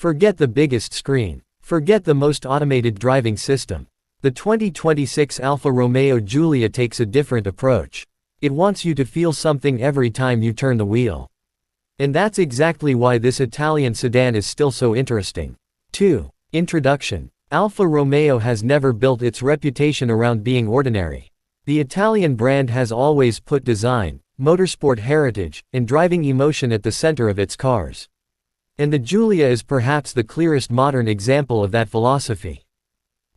Forget the biggest screen. Forget the most automated driving system. The 2026 Alfa Romeo Giulia takes a different approach. It wants you to feel something every time you turn the wheel. And that's exactly why this Italian sedan is still so interesting. 2. Introduction. Alfa Romeo has never built its reputation around being ordinary. The Italian brand has always put design, motorsport heritage, and driving emotion at the center of its cars. And the Giulia is perhaps the clearest modern example of that philosophy.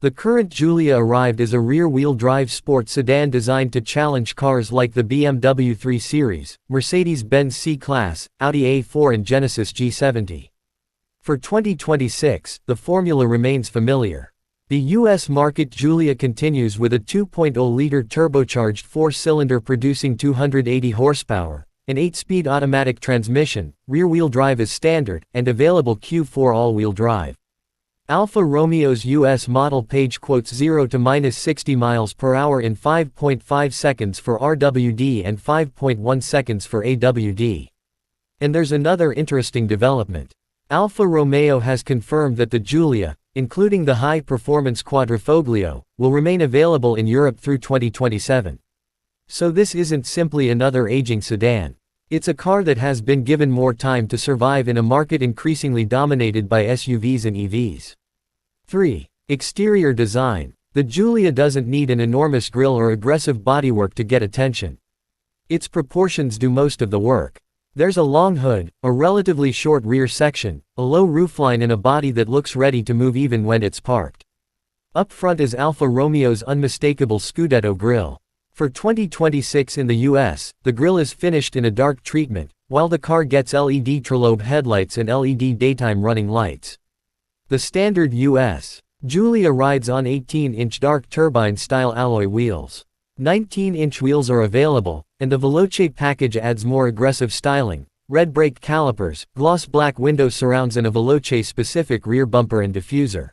The current Giulia arrived as a rear-wheel drive sport sedan designed to challenge cars like the BMW 3 Series, Mercedes-Benz C-Class, Audi A4 and Genesis G70. For 2026, the formula remains familiar. The US market Giulia continues with a 2.0-liter turbocharged 4-cylinder producing 280 horsepower, an 8-speed automatic transmission, rear-wheel drive is standard, and available Q4 all-wheel drive. Alfa Romeo's US model page quotes 0 to 60 miles per hour in 5.5 seconds for RWD and 5.1 seconds for AWD. And there's another interesting development. Alfa Romeo has confirmed that the Giulia, including the high-performance Quadrifoglio, will remain available in Europe through 2027. So this isn't simply another aging sedan. It's a car that has been given more time to survive in a market increasingly dominated by SUVs and EVs. 3. Exterior design. The Giulia doesn't need an enormous grille or aggressive bodywork to get attention. Its proportions do most of the work. There's a long hood, a relatively short rear section, a low roofline and a body that looks ready to move even when it's parked. Up front is Alfa Romeo's unmistakable Scudetto grille. For 2026 in the US, the grille is finished in a dark treatment, while the car gets LED trilobe headlights and LED daytime running lights. The standard US Giulia rides on 18-inch dark turbine-style alloy wheels. 19-inch wheels are available, and the Veloce package adds more aggressive styling, red brake calipers, gloss black window surrounds and a Veloce-specific rear bumper and diffuser.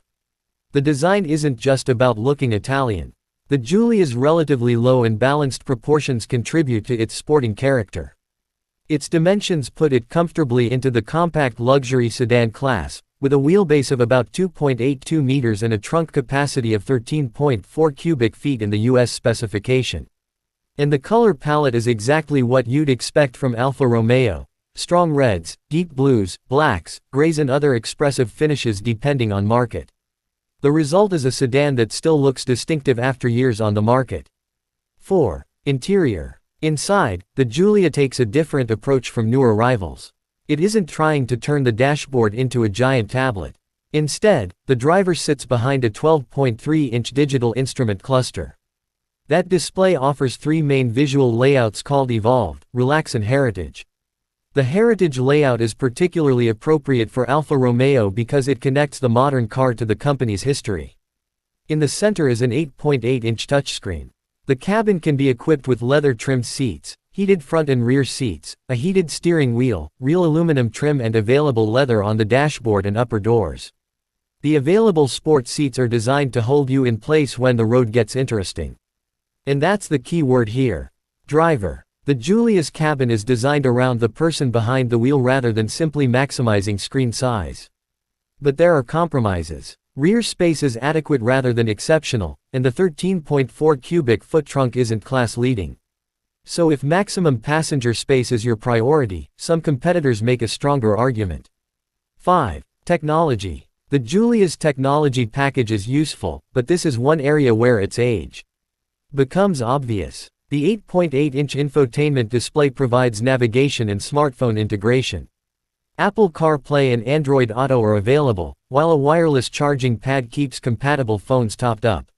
The design isn't just about looking Italian. The Giulia's relatively low and balanced proportions contribute to its sporting character. Its dimensions put it comfortably into the compact luxury sedan class, with a wheelbase of about 2.82 meters and a trunk capacity of 13.4 cubic feet in the US specification. And the color palette is exactly what you'd expect from Alfa Romeo: strong reds, deep blues, blacks, grays and other expressive finishes depending on market. The result is a sedan that still looks distinctive after years on the market. 4. Interior. Inside, the Giulia takes a different approach from newer rivals. It isn't trying to turn the dashboard into a giant tablet. Instead, the driver sits behind a 12.3-inch digital instrument cluster. That display offers 3 main visual layouts called Evolved, Relax and Heritage. The Heritage layout is particularly appropriate for Alfa Romeo because it connects the modern car to the company's history. In the center is an 8.8-inch touchscreen. The cabin can be equipped with leather-trimmed seats, heated front and rear seats, a heated steering wheel, real aluminum trim and available leather on the dashboard and upper doors. The available sport seats are designed to hold you in place when the road gets interesting. And that's the key word here. Driver. The Giulia's cabin is designed around the person behind the wheel rather than simply maximizing screen size. But there are compromises. Rear space is adequate rather than exceptional, and the 13.4 cubic foot trunk isn't class-leading. So if maximum passenger space is your priority, some competitors make a stronger argument. 5. Technology. The Giulia's technology package is useful, but this is one area where its age becomes obvious. The 8.8-inch infotainment display provides navigation and smartphone integration. Apple CarPlay and Android Auto are available, while a wireless charging pad keeps compatible phones topped up.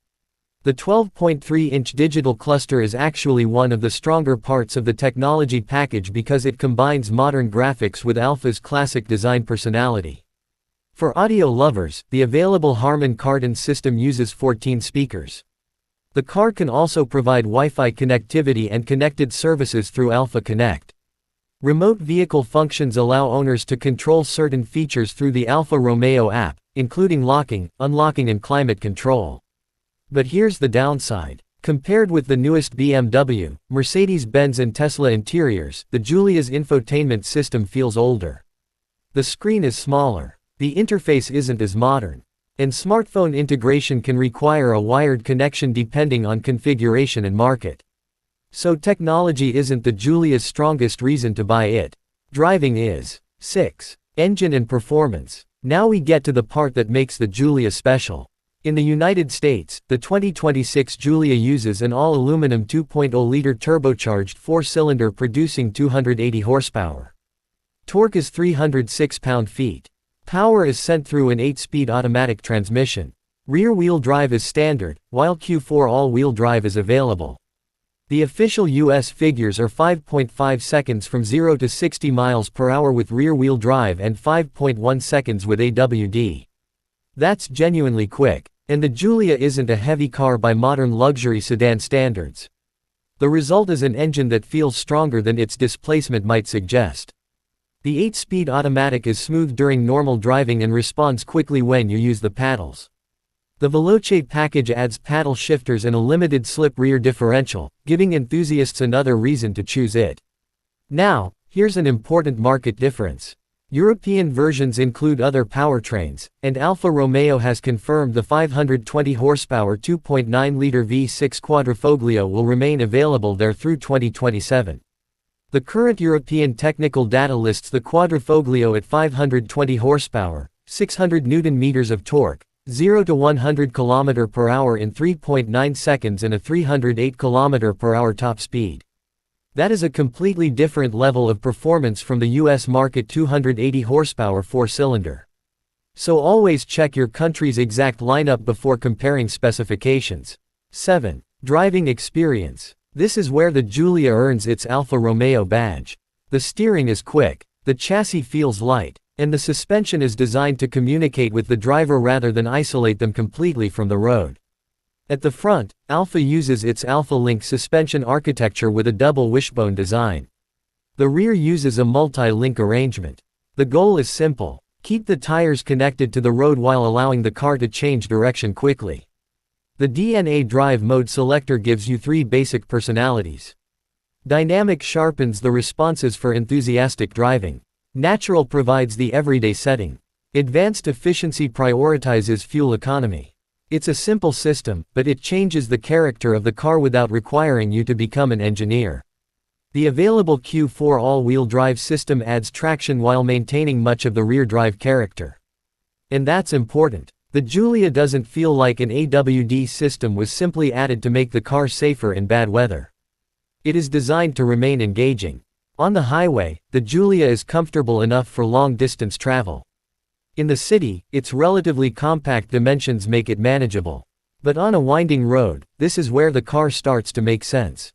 The 12.3-inch digital cluster is actually one of the stronger parts of the technology package because it combines modern graphics with Alfa's classic design personality. For audio lovers, the available Harman Kardon system uses 14 speakers. The car can also provide Wi-Fi connectivity and connected services through Alfa Connect. Remote vehicle functions allow owners to control certain features through the Alfa Romeo app, including locking, unlocking and climate control. But here's the downside. Compared with the newest BMW, Mercedes-Benz and Tesla interiors, the Giulia's infotainment system feels older. The screen is smaller. The interface isn't as modern. And smartphone integration can require a wired connection depending on configuration and market. So technology isn't the Giulia's strongest reason to buy it. Driving is. 6. Engine and performance. Now we get to the part that makes the Giulia special. In the United States, the 2026 Giulia uses an all-aluminum 2.0-liter turbocharged 4-cylinder producing 280 horsepower. Torque is 306 pound-feet. Power is sent through an 8-speed automatic transmission. Rear-wheel drive is standard, while Q4 all-wheel drive is available. The official US figures are 5.5 seconds from 0 to 60 miles per hour with rear-wheel drive and 5.1 seconds with AWD. That's genuinely quick. And the Giulia isn't a heavy car by modern luxury sedan standards. The result is an engine that feels stronger than its displacement might suggest. The 8-speed automatic is smooth during normal driving and responds quickly when you use the paddles. The Veloce package adds paddle shifters and a limited slip rear differential, giving enthusiasts another reason to choose it. Now, here's an important market difference. European versions include other powertrains, and Alfa Romeo has confirmed the 520 horsepower 2.9-liter V6 Quadrifoglio will remain available there through 2027. The current European technical data lists the Quadrifoglio at 520 horsepower, 600 Nm of torque, 0 to 100 km per hour in 3.9 seconds and a 308 km per hour top speed. That is a completely different level of performance from the US market 280 horsepower 4-cylinder. So always check your country's exact lineup before comparing specifications. 7. Driving experience. This is where the Giulia earns its Alfa Romeo badge. The steering is quick, the chassis feels light, and the suspension is designed to communicate with the driver rather than isolate them completely from the road. At the front, Alfa uses its Alfa Link suspension architecture with a double wishbone design. The rear uses a multi-link arrangement. The goal is simple: keep the tires connected to the road while allowing the car to change direction quickly. The DNA drive mode selector gives you 3 basic personalities. Dynamic sharpens the responses for enthusiastic driving. Natural provides the everyday setting. Advanced efficiency prioritizes fuel economy. It's a simple system, but it changes the character of the car without requiring you to become an engineer. The available Q4 all-wheel drive system adds traction while maintaining much of the rear drive character. And that's important. The Giulia doesn't feel like an AWD system was simply added to make the car safer in bad weather. It is designed to remain engaging. On the highway, the Giulia is comfortable enough for long-distance travel. In the city, its relatively compact dimensions make it manageable. But on a winding road, this is where the car starts to make sense.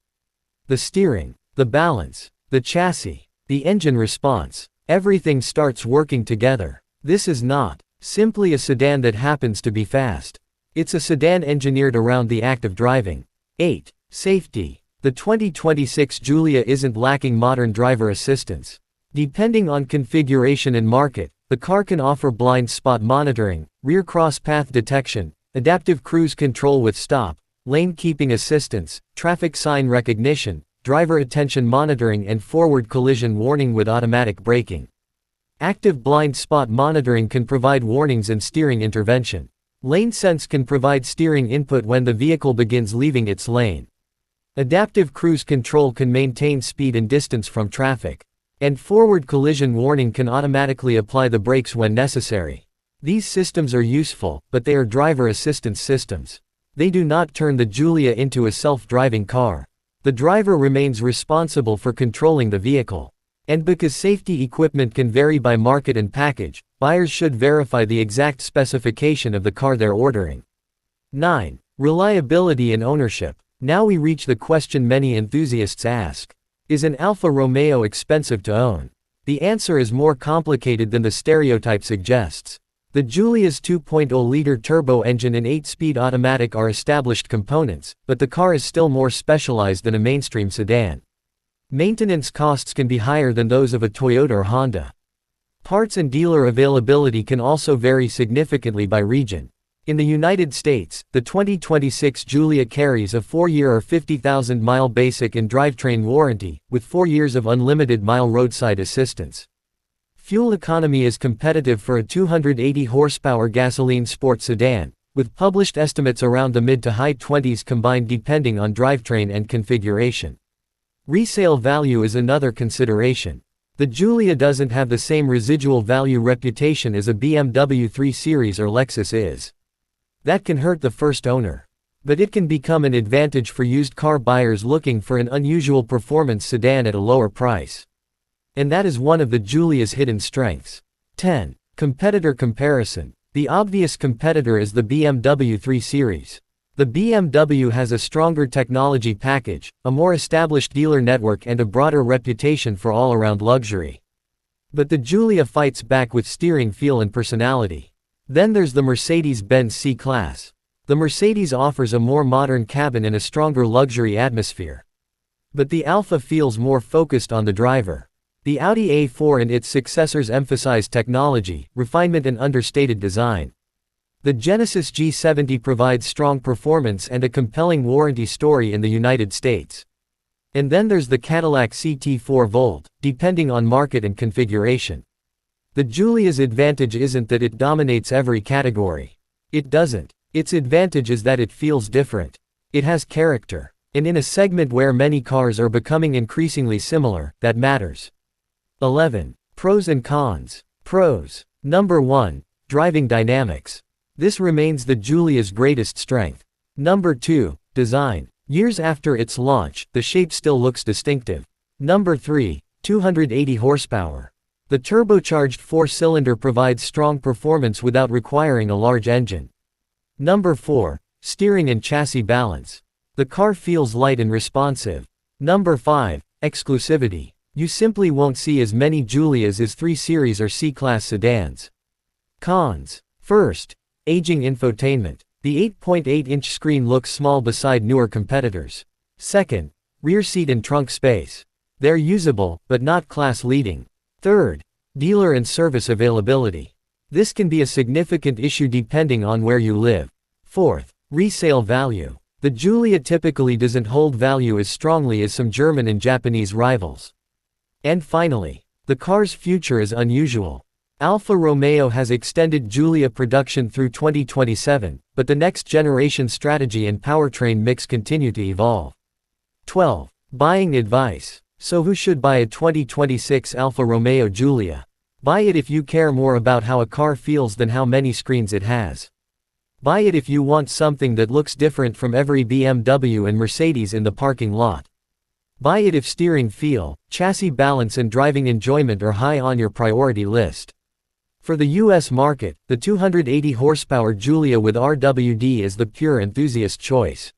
The steering, the balance, the chassis, the engine response, everything starts working together. This is not simply a sedan that happens to be fast. It's a sedan engineered around the act of driving. 8. Safety. The 2026 Giulia isn't lacking modern driver assistance. Depending on configuration and market, the car can offer blind spot monitoring, rear cross-path detection, adaptive cruise control with stop, lane keeping assistance, traffic sign recognition, driver attention monitoring and forward collision warning with automatic braking. Active blind spot monitoring can provide warnings and steering intervention. Lane sense can provide steering input when the vehicle begins leaving its lane. Adaptive cruise control can maintain speed and distance from traffic. And forward collision warning can automatically apply the brakes when necessary. These systems are useful, but they are driver assistance systems. They do not turn the Giulia into a self-driving car. The driver remains responsible for controlling the vehicle. And because safety equipment can vary by market and package, buyers should verify the exact specification of the car they're ordering. 9. Reliability and ownership. Now we reach the question many enthusiasts ask. Is an Alfa Romeo expensive to own? The answer is more complicated than the stereotype suggests. The Giulia's 2.0-liter turbo engine and 8-speed automatic are established components, but the car is still more specialized than a mainstream sedan. Maintenance costs can be higher than those of a Toyota or Honda. Parts and dealer availability can also vary significantly by region. In the United States, the 2026 Giulia carries a 4-year or 50,000-mile basic and drivetrain warranty, with 4 years of unlimited mile roadside assistance. Fuel economy is competitive for a 280 horsepower gasoline sports sedan, with published estimates around the mid to high 20s combined depending on drivetrain and configuration. Resale value is another consideration. The Giulia doesn't have the same residual value reputation as a BMW 3 Series or Lexus is. That can hurt the first owner. But it can become an advantage for used car buyers looking for an unusual performance sedan at a lower price. And that is one of the Giulia's hidden strengths. 10. Competitor comparison. The obvious competitor is the BMW 3 Series. The BMW has a stronger technology package, a more established dealer network and a broader reputation for all-around luxury. But the Giulia fights back with steering feel and personality. Then there's the Mercedes-Benz C-Class. The Mercedes offers a more modern cabin and a stronger luxury atmosphere. But the Alfa feels more focused on the driver. The Audi A4 and its successors emphasize technology, refinement and understated design. The Genesis G70 provides strong performance and a compelling warranty story in the United States. And then there's the Cadillac CT4 Volt, depending on market and configuration. The Giulia's advantage isn't that it dominates every category. It doesn't. Its advantage is that it feels different. It has character. And in a segment where many cars are becoming increasingly similar, that matters. 11. Pros and cons. Pros. Number 1. Driving dynamics. This remains the Giulia's greatest strength. Number 2. Design. Years after its launch, the shape still looks distinctive. Number 3. 280 horsepower. The turbocharged 4-cylinder provides strong performance without requiring a large engine. Number 4. Steering and chassis balance. The car feels light and responsive. Number 5. Exclusivity. You simply won't see as many Giulias as 3 Series or C-Class sedans. Cons. First. Aging infotainment. The 8.8-inch screen looks small beside newer competitors. Second. Rear seat and trunk space. They're usable, but not class-leading. Third. Dealer and service availability. This can be a significant issue depending on where you live. Fourth. Resale value. The Giulia typically doesn't hold value as strongly as some German and Japanese rivals. And finally, the car's future is unusual. Alfa Romeo has extended Giulia production through 2027, but the next generation strategy and powertrain mix continue to evolve. 12. Buying advice. So who should buy a 2026 Alfa Romeo Giulia? Buy it if you care more about how a car feels than how many screens it has. Buy it if you want something that looks different from every BMW and Mercedes in the parking lot. Buy it if steering feel, chassis balance and driving enjoyment are high on your priority list. For the US market, the 280 horsepower Giulia with RWD is the pure enthusiast choice.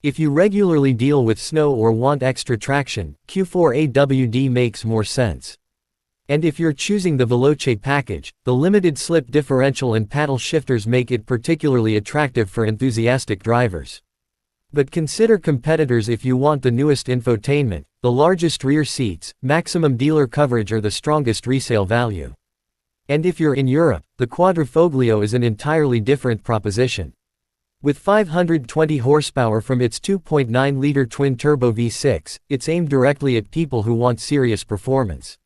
If you regularly deal with snow or want extra traction, Q4 AWD makes more sense. And if you're choosing the Veloce package, the limited slip differential and paddle shifters make it particularly attractive for enthusiastic drivers. But consider competitors if you want the newest infotainment, the largest rear seats, maximum dealer coverage or the strongest resale value. And if you're in Europe, the Quadrifoglio is an entirely different proposition. With 520 horsepower from its 2.9-liter twin-turbo V6, it's aimed directly at people who want serious performance.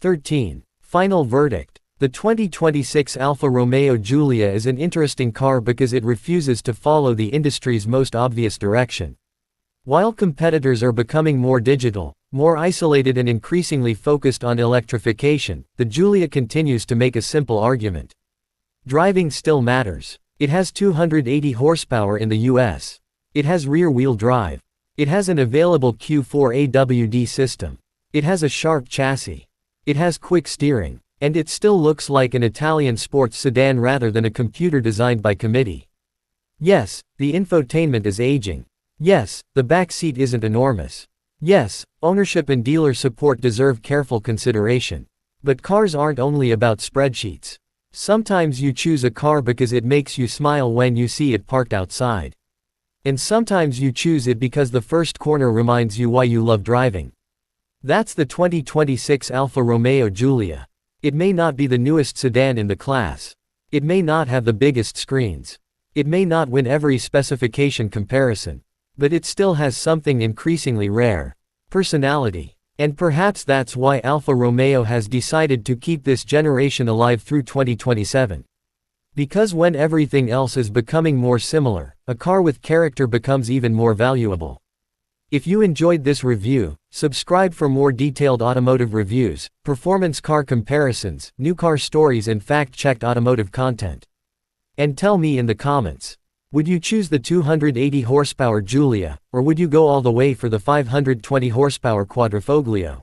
13. Final verdict. The 2026 Alfa Romeo Giulia is an interesting car because it refuses to follow the industry's most obvious direction. While competitors are becoming more digital, more isolated and increasingly focused on electrification, the Giulia continues to make a simple argument. Driving still matters. It has 280 horsepower in the US. It has rear-wheel drive. It has an available Q4 AWD system. It has a sharp chassis. It has quick steering. And it still looks like an Italian sports sedan rather than a computer designed by committee. Yes, the infotainment is aging. Yes, the back seat isn't enormous. Yes, ownership and dealer support deserve careful consideration. But cars aren't only about spreadsheets. Sometimes you choose a car because it makes you smile when you see it parked outside. And sometimes you choose it because the first corner reminds you why you love driving. That's the 2026 Alfa Romeo Giulia. It may not be the newest sedan in the class. It may not have the biggest screens. It may not win every specification comparison. But it still has something increasingly rare: personality. And perhaps that's why Alfa Romeo has decided to keep this generation alive through 2027. Because when everything else is becoming more similar, a car with character becomes even more valuable. If you enjoyed this review, subscribe for more detailed automotive reviews, performance car comparisons, new car stories and fact-checked automotive content. And tell me in the comments, would you choose the 280 horsepower Giulia, or would you go all the way for the 520 horsepower Quadrifoglio?